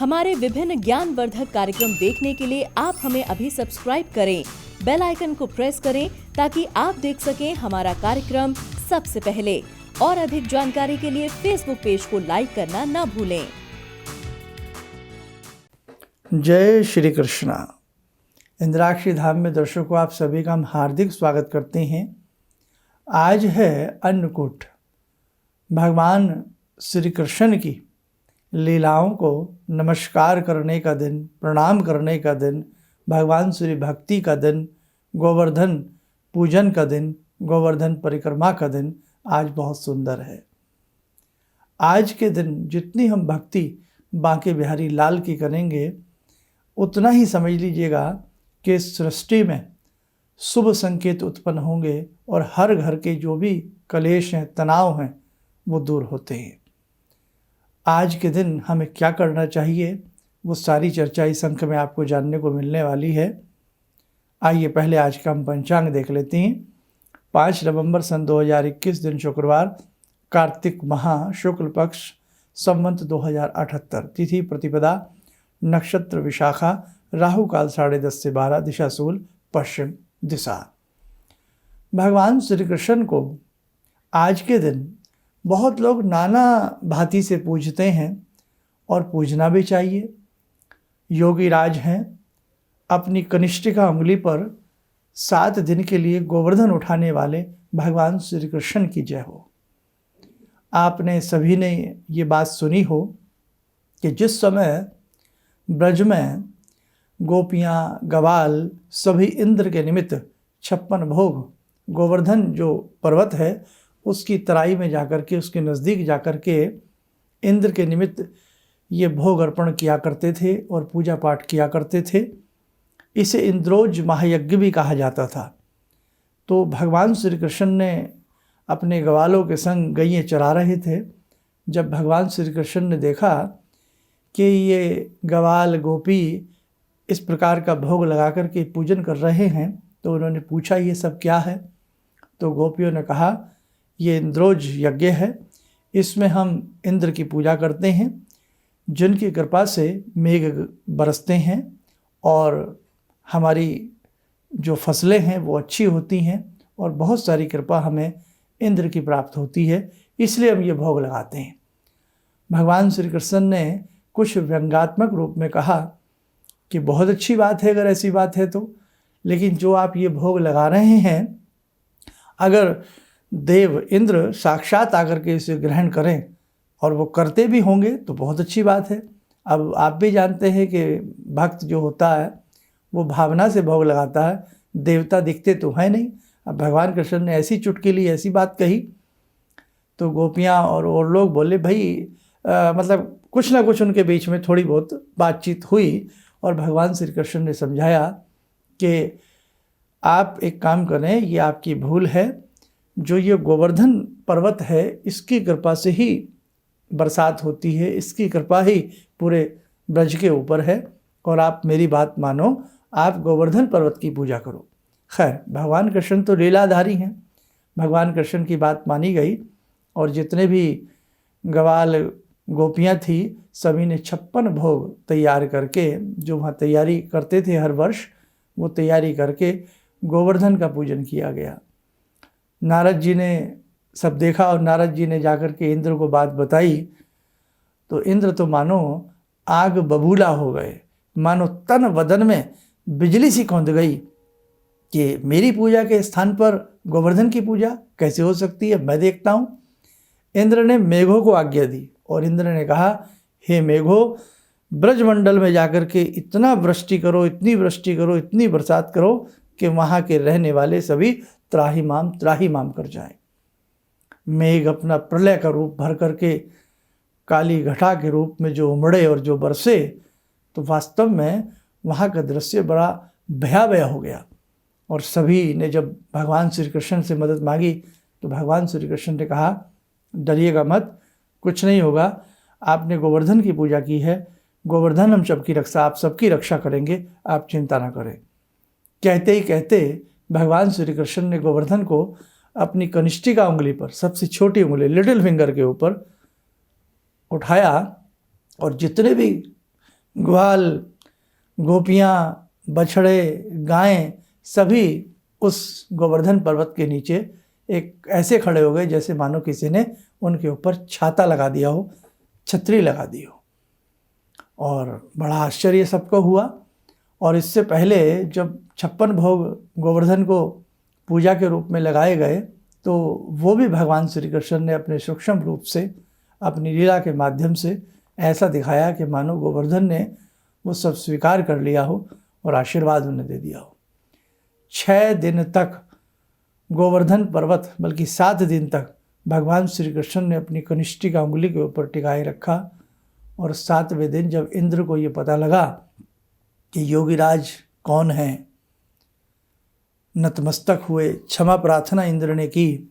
हमारे विभिन्न ज्ञानवर्धक कार्यक्रम देखने के लिए आप हमें अभी सब्सक्राइब करें, बेल आइकन को प्रेस करें ताकि आप देख सकें हमारा कार्यक्रम सबसे पहले। और अधिक जानकारी के लिए फेसबुक पेज को लाइक करना न भूलें। जय श्री कृष्णा। इंद्राक्षी धाम में दर्शकों आप सभी का हम हार्दिक स्वागत करते हैं। आज है अन्नकूट, भगवान श्री कृष्ण की लीलाओं को नमस्कार करने का दिन, प्रणाम करने का दिन, भगवान श्री भक्ति का दिन, गोवर्धन पूजन का दिन, गोवर्धन परिक्रमा का दिन आज बहुत सुंदर है। आज के दिन जितनी हम भक्ति बांके बिहारी लाल की करेंगे उतना ही समझ लीजिएगा कि सृष्टि में शुभ संकेत उत्पन्न होंगे और हर घर के जो भी कलेश हैं, तनाव हैं, वो दूर होते हैं। आज के दिन हमें क्या करना चाहिए वो सारी चर्चा इस अंक में आपको जानने को मिलने वाली है। आइए पहले आज का हम पंचांग देख लेते हैं। 5 नवंबर सन 2021 दिन शुक्रवार, कार्तिक माह शुक्ल पक्ष, संवत 2078, तिथि प्रतिपदा, नक्षत्र विशाखा, राहु काल 10:30 से 12, दिशा शूल पश्चिम दिशा। भगवान श्री कृष्ण को आज के दिन बहुत लोग नाना भांति से पूजते हैं और पूजना भी चाहिए। योगी राज हैं, अपनी कनिष्ठिका उंगली पर 7 दिन के लिए गोवर्धन उठाने वाले भगवान श्री कृष्ण की जय हो। आपने सभी ने ये बात सुनी हो कि जिस समय ब्रज में गोपियाँ, गवाल सभी इंद्र के निमित्त 56 भोग, गोवर्धन जो पर्वत है उसकी तराई में जाकर के, उसके नज़दीक जाकर के इंद्र के निमित्त ये भोग अर्पण किया करते थे और पूजा पाठ किया करते थे। इसे इंद्रोज महायज्ञ भी कहा जाता था। तो भगवान श्री कृष्ण ने अपने ग्वालों के संग गैयें चरा रहे थे। जब भगवान श्री कृष्ण ने देखा कि ये ग्वाल गोपी इस प्रकार का भोग लगा कर के पूजन कर रहे हैं तो उन्होंने पूछा ये सब क्या है। तो गोपियों ने कहा ये इंद्रोज यज्ञ है, इसमें हम इंद्र की पूजा करते हैं जिनकी कृपा से मेघ बरसते हैं और हमारी जो फसलें हैं वो अच्छी होती हैं और बहुत सारी कृपा हमें इंद्र की प्राप्त होती है, इसलिए हम ये भोग लगाते हैं। भगवान श्री कृष्ण ने कुछ व्यंग्यात्मक रूप में कहा कि बहुत अच्छी बात है अगर ऐसी बात है तो, लेकिन जो आप ये भोग लगा रहे हैं अगर देव इंद्र साक्षात आकर के इसे ग्रहण करें और वो करते भी होंगे तो बहुत अच्छी बात है। अब आप भी जानते हैं कि भक्त जो होता है वो भावना से भोग लगाता है, देवता दिखते तो है नहीं। अब भगवान कृष्ण ने ऐसी चुटकुली ऐसी बात कही तो गोपियाँ और लोग बोले भाई मतलब कुछ ना कुछ उनके बीच में थोड़ी बहुत बातचीत हुई और भगवान श्री कृष्ण ने समझाया कि आप एक काम करें, ये आपकी भूल है। जो ये गोवर्धन पर्वत है इसकी कृपा से ही बरसात होती है, इसकी कृपा ही पूरे ब्रज के ऊपर है और आप मेरी बात मानो, आप गोवर्धन पर्वत की पूजा करो। खैर भगवान कृष्ण तो लीलाधारी हैं, भगवान कृष्ण की बात मानी गई और जितने भी ग्वाल गोपियाँ थी सभी ने 56 भोग तैयार करके, जो वहाँ तैयारी करते थे हर वर्ष, वो तैयारी करके गोवर्धन का पूजन किया गया। नारद जी ने सब देखा और नारद जी ने जाकर के इंद्र को बात बताई तो इंद्र तो मानो आग बबूला हो गए, मानो तन बदन में बिजली सी कौंध गई कि मेरी पूजा के स्थान पर गोवर्धन की पूजा कैसे हो सकती है, मैं देखता हूँ। इंद्र ने मेघों को आज्ञा दी और इंद्र ने कहा हे मेघो, ब्रजमंडल में जाकर के इतना वृष्टि करो, इतनी वृष्टि करो, इतनी बरसात करो कि वहाँ के रहने वाले सभी त्राहिमाम कर जाएं। मेघ अपना प्रलय का रूप भर करके काली घटा के रूप में जो उमड़े और जो बरसे तो वास्तव में वहाँ का दृश्य बड़ा भयावह हो गया। और सभी ने जब भगवान श्री कृष्ण से मदद मांगी तो भगवान श्री कृष्ण ने कहा डरिएगा मत, कुछ नहीं होगा, आपने गोवर्धन की पूजा की है, गोवर्धन हम आप सबकी रक्षा करेंगे, आप चिंता ना करें। कहते ही कहते भगवान श्री कृष्ण ने गोवर्धन को अपनी कनिष्ठिका उंगली पर, सबसे छोटी उंगली लिटिल फिंगर के ऊपर उठाया और जितने भी ग्वाल, गोपियाँ, बछड़े, गायें सभी उस गोवर्धन पर्वत के नीचे एक ऐसे खड़े हो गए जैसे मानो किसी ने उनके ऊपर छाता लगा दिया हो, छतरी लगा दी हो। और बड़ा आश्चर्य सबको हुआ। और इससे पहले जब 56 भोग गोवर्धन को पूजा के रूप में लगाए गए तो वो भी भगवान श्री कृष्ण ने अपने सूक्ष्म रूप से अपनी लीला के माध्यम से ऐसा दिखाया कि मानो गोवर्धन ने वो सब स्वीकार कर लिया हो और आशीर्वाद उन्हें दे दिया हो। 6 दिन तक गोवर्धन पर्वत, बल्कि 7 दिन तक भगवान श्री कृष्ण ने अपनी कनिष्ठिका उंगली के ऊपर टिकाए रखा। और 7वें दिन जब इंद्र को ये पता लगा कि योगीराज कौन है, नतमस्तक हुए, क्षमा प्रार्थना इंद्र ने की।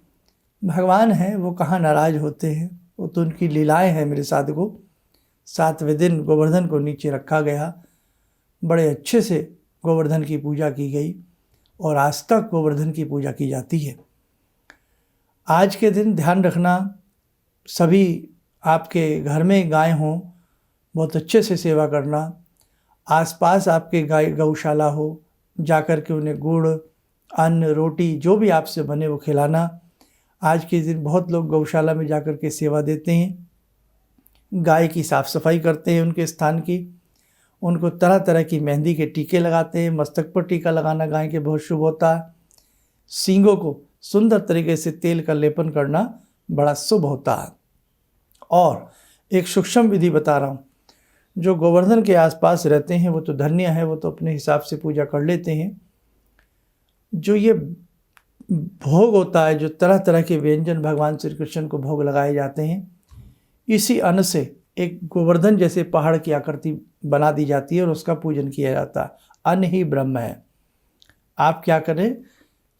भगवान हैं, वो कहाँ नाराज होते हैं, वो तो उनकी लीलाएं हैं मेरे साधकों। 7वें दिन गोवर्धन को नीचे रखा गया, बड़े अच्छे से गोवर्धन की पूजा की गई और आज तक गोवर्धन की पूजा की जाती है। आज के दिन ध्यान रखना, सभी आपके घर में गाय हों, बहुत अच्छे से सेवा करना। आसपास आपके गाय गौशाला हो, जाकर के उन्हें गुड़, अन्न, रोटी जो भी आपसे बने वो खिलाना। आज के दिन बहुत लोग गौशाला में जाकर के सेवा देते हैं, गाय की साफ़ सफाई करते हैं, उनके स्थान की, उनको तरह तरह की मेहंदी के टीके लगाते हैं। मस्तक पर टीका लगाना गाय के बहुत शुभ होता है। सींगों को सुंदर तरीके से तेल का लेपन करना बड़ा शुभ होता है। और एक सूक्ष्म विधि बता रहा हूँ, जो गोवर्धन के आसपास रहते हैं वो तो धन्य है, वो तो अपने हिसाब से पूजा कर लेते हैं। जो ये भोग होता है, जो तरह तरह के व्यंजन भगवान श्री कृष्ण को भोग लगाए जाते हैं, इसी अन्न से एक गोवर्धन जैसे पहाड़ की आकृति बना दी जाती है और उसका पूजन किया जाता है। अन्न ही ब्रह्म है। आप क्या करें,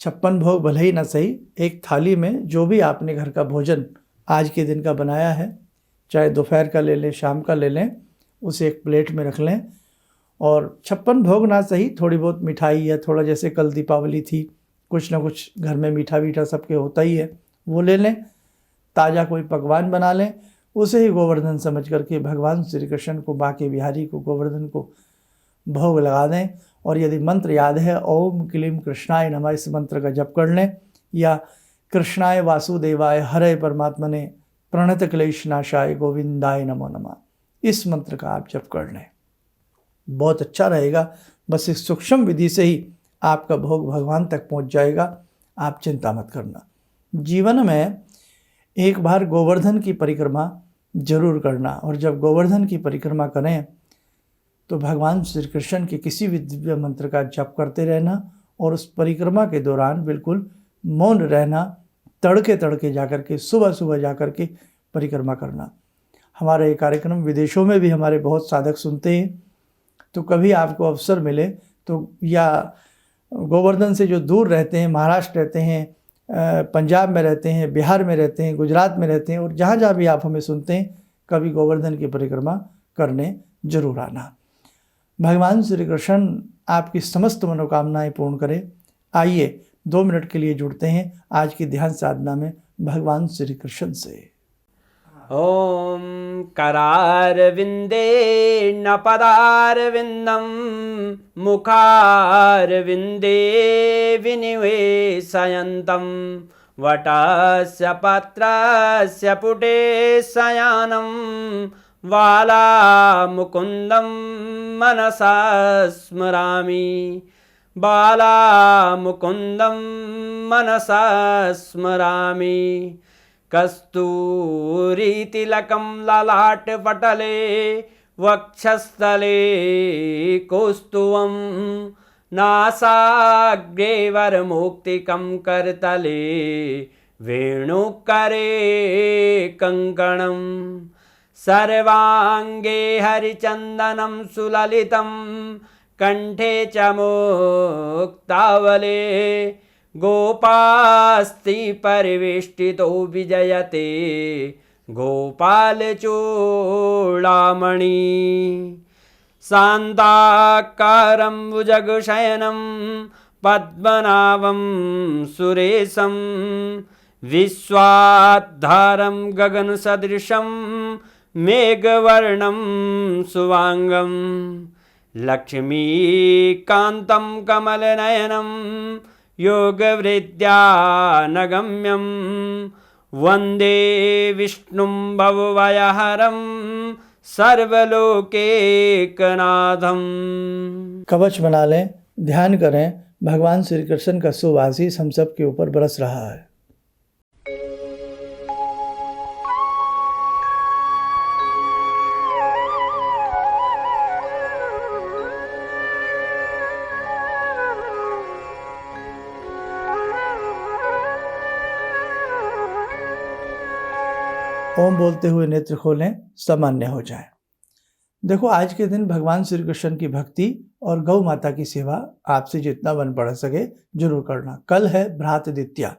56 भोग भले ही ना सही, एक थाली में जो भी आपने घर का भोजन आज के दिन का बनाया है, चाहे दोपहर का ले लें, शाम का ले लें, उसे एक प्लेट में रख लें। और 56 भोग ना सही, थोड़ी बहुत मिठाई या थोड़ा, जैसे कल दीपावली थी, कुछ ना कुछ घर में मीठा वीठा सबके होता ही है, वो ले लें। ताज़ा कोई पकवान बना लें, उसे ही गोवर्धन समझ करके भगवान श्री कृष्ण को, बांके बिहारी को, गोवर्धन को भोग लगा दें। और यदि मंत्र याद है, ओम क्लीम कृष्णाय नमः, इस मंत्र का जप कर लें, या कृष्णाय वासुदेवाय हरे परमात्मने प्रणत क्लेश नाशाय गोविंदाय नमो नमः, इस मंत्र का आप जप कर लें, बहुत अच्छा रहेगा। बस इस सूक्ष्म विधि से ही आपका भोग भगवान तक पहुंच जाएगा, आप चिंता मत करना। जीवन में एक बार गोवर्धन की परिक्रमा जरूर करना, और जब गोवर्धन की परिक्रमा करें तो भगवान श्री कृष्ण के किसी भी दिव्य मंत्र का जप करते रहना, और उस परिक्रमा के दौरान बिल्कुल मौन रहना, तड़के तड़के जाकर के, सुबह सुबह जाकर के परिक्रमा करना। हमारा ये कार्यक्रम विदेशों में भी हमारे बहुत साधक सुनते हैं, तो कभी आपको अवसर मिले तो, या गोवर्धन से जो दूर रहते हैं, महाराष्ट्र रहते हैं, पंजाब में रहते हैं, बिहार में रहते हैं, गुजरात में रहते हैं, और जहाँ जहाँ भी आप हमें सुनते हैं, कभी गोवर्धन की परिक्रमा करने जरूर आना। भगवान श्री कृष्ण आपकी समस्त मनोकामनाएं पूर्ण करें। आइए 2 मिनट के लिए जुड़ते हैं आज की ध्यान साधना में भगवान श्री कृष्ण से। ॐ करारविन्दे न पदारविन्दं मुखारविन्दे विनिवेशयन्तं वटस्य पत्रस्य पुटे शयनं बालामुकुन्दं मनसा स्मरामि बालामुकुन्दं मनसा स्मरामि कस्तूरीतिलकं ललाटपटले वक्षस्थले कौस्तुभं नासाग्रे वरमौक्तिकं करतले वेणुकरे कङ्कणं सर्वाङ्गे हरिचन्दनं सुललितं कंठे च मुक्तावले गोपास्ति परिवेष्टितो विजयते गोपालचूडामणि शान्ताकारं भुजगशयनं पद्मनाभं सुरेशं विश्वाधारं गगनसदृशं मेघवर्णं शुभांगं लक्ष्मीकान्तं कमलनयनं योगवृद्ध्यानगम्यं वन्दे विष्णुं भवभयहरं सर्वलोकैकनाथं। कवच बना लें, ध्यान करें, भगवान श्री कृष्ण का शुभ आशीष हम सब के ऊपर बरस रहा है। ओम बोलते हुए नेत्र खोलें, सामान्य हो जाए। देखो, आज के दिन भगवान श्री कृष्ण की भक्ति और गौ माता की सेवा आपसे जितना बन पड़ सके जरूर करना। कल है भ्रातृद्वितीया,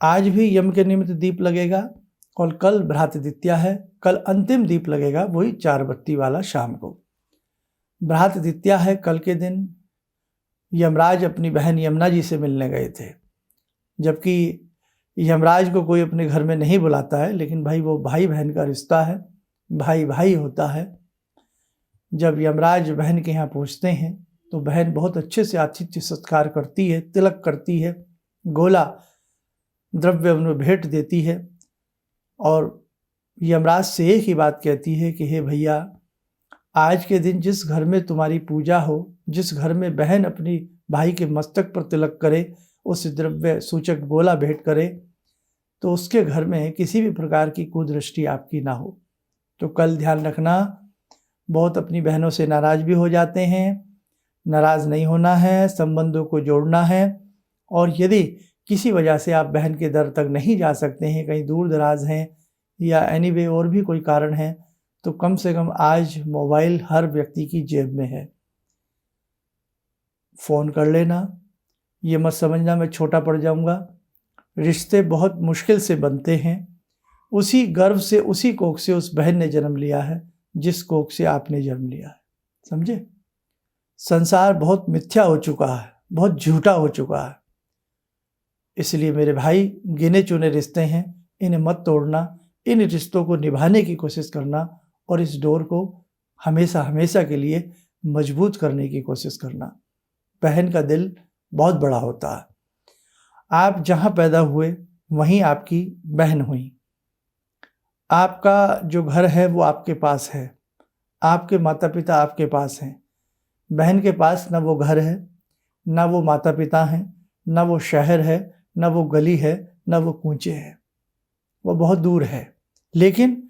आज भी यम के निमित्त दीप लगेगा और कल भ्रातृद्वितीया है। कल अंतिम दीप लगेगा, वही 4 बत्ती वाला शाम को। भ्रातृद्वितीया है कल के दिन। यमराज अपनी बहन यमुना जी से मिलने गए थे, जबकि यमराज को कोई अपने घर में नहीं बुलाता है, लेकिन भाई वो भाई बहन का रिश्ता है, भाई भाई होता है। जब यमराज बहन के यहाँ पहुँचते हैं तो बहन बहुत अच्छे से आतिथ्य सत्कार करती है, तिलक करती है, गोला द्रव्य उन्हें भेंट देती है और यमराज से एक ही बात कहती है कि हे भैया, आज के दिन जिस घर में तुम्हारी पूजा हो, जिस घर में बहन अपनी भाई के मस्तक पर तिलक करे, उस द्रव्य सूचक गोला भेंट करे, तो उसके घर में किसी भी प्रकार की कुदृष्टि आपकी ना हो। तो कल ध्यान रखना, बहुत अपनी बहनों से नाराज़ भी हो जाते हैं, नाराज़ नहीं होना है, संबंधों को जोड़ना है। और यदि किसी वजह से आप बहन के दर तक नहीं जा सकते हैं, कहीं दूर दराज हैं या एनीवे और भी कोई कारण है, तो कम से कम आज मोबाइल हर व्यक्ति की जेब में है, फ़ोन कर लेना। ये मत समझना मैं छोटा पड़ जाऊंगा। रिश्ते बहुत मुश्किल से बनते हैं, उसी गर्भ से, उसी कोख से उस बहन ने जन्म लिया है जिस कोख से आपने जन्म लिया है। समझे? संसार बहुत मिथ्या हो चुका है, बहुत झूठा हो चुका है। इसलिए मेरे भाई, गिने चुने रिश्ते हैं, इन्हें मत तोड़ना, इन रिश्तों को निभाने की कोशिश करना और इस डोर को हमेशा हमेशा के लिए मजबूत करने की कोशिश करना। बहन का दिल बहुत बड़ा होता है। आप जहाँ पैदा हुए वहीं आपकी बहन हुई। आपका जो घर है वो आपके पास है, आपके माता पिता आपके पास हैं। बहन के पास ना वो घर है, ना वो माता पिता हैं, ना वो शहर है, ना वो गली है, ना वो कूंचे है, वो बहुत दूर है, लेकिन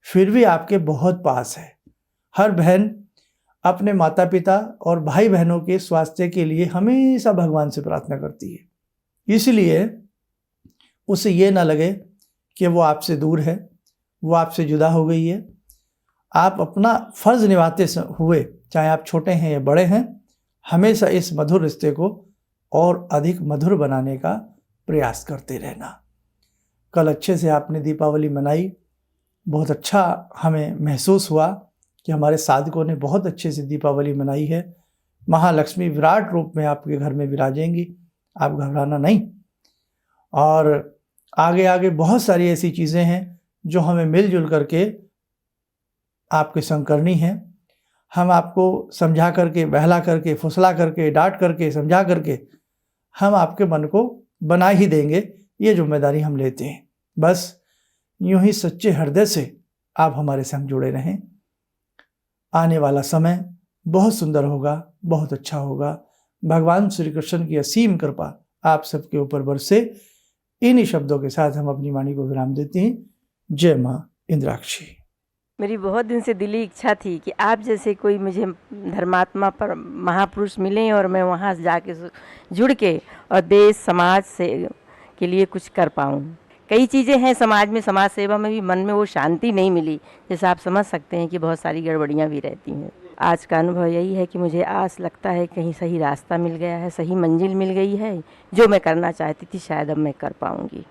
फिर भी आपके बहुत पास है। हर बहन अपने माता पिता और भाई बहनों के स्वास्थ्य के लिए हमेशा भगवान से प्रार्थना करती है। इसलिए उसे ये ना लगे कि वो आपसे दूर है, वो आपसे जुदा हो गई है। आप अपना फर्ज निभाते हुए, चाहे आप छोटे हैं या बड़े हैं, हमेशा इस मधुर रिश्ते को और अधिक मधुर बनाने का प्रयास करते रहना। कल अच्छे से आपने दीपावली मनाई, बहुत अच्छा हमें महसूस हुआ कि हमारे साधकों ने बहुत अच्छे से दीपावली मनाई है। महालक्ष्मी विराट रूप में आपके घर में विराजेंगी, आप घबराना नहीं। और आगे आगे बहुत सारी ऐसी चीज़ें हैं जो हमें मिलजुल करके आपके संग करनी है। हम आपको समझा करके, बहला करके, फुसला करके, डांट करके, समझा करके हम आपके मन को बना ही देंगे। ये जिम्मेदारी हम लेते हैं। बस यूं ही सच्चे हृदय से आप हमारे संग जुड़े रहें। आने वाला समय बहुत सुंदर होगा, बहुत अच्छा होगा। भगवान श्री कृष्ण की असीम कृपा आप सबके ऊपर बरसे। इन्हीं शब्दों के साथ हम अपनी वाणी को विराम देते हैं। जय माँ इंद्राक्षी। मेरी बहुत दिन से दिली इच्छा थी कि आप जैसे कोई मुझे धर्मात्मा पर महापुरुष मिलें और मैं वहाँ जाके जुड़ के और देश समाज से के लिए कुछ कर पाऊँ। कई चीज़ें हैं समाज में, समाज सेवा में भी मन में वो शांति नहीं मिली। जैसे आप समझ सकते हैं कि बहुत सारी गड़बड़ियाँ भी रहती हैं। आज का अनुभव यही है कि मुझे आस लगता है कहीं सही रास्ता मिल गया है, सही मंजिल मिल गई है। जो मैं करना चाहती थी शायद अब मैं कर पाऊँगी।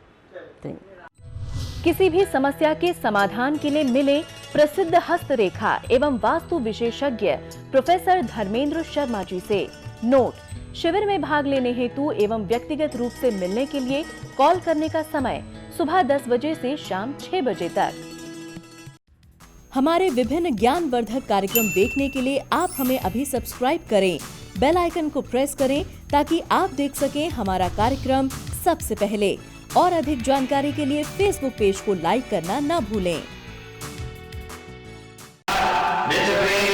किसी भी समस्या के समाधान के लिए मिले प्रसिद्ध हस्तरेखा एवं वास्तु विशेषज्ञ प्रोफेसर धर्मेंद्र शर्मा जी से। नोट: शिविर में भाग लेने हेतु एवं व्यक्तिगत रूप से मिलने के लिए कॉल करने का समय सुबह 10 बजे से शाम 6 बजे तक। हमारे विभिन्न ज्ञानवर्धक कार्यक्रम देखने के लिए आप हमें अभी सब्सक्राइब करें, बेल आइकन को प्रेस करें ताकि आप देख सकें हमारा कार्यक्रम सबसे पहले। और अधिक जानकारी के लिए फेसबुक पेज को लाइक करना न भूलें। Mr. Green.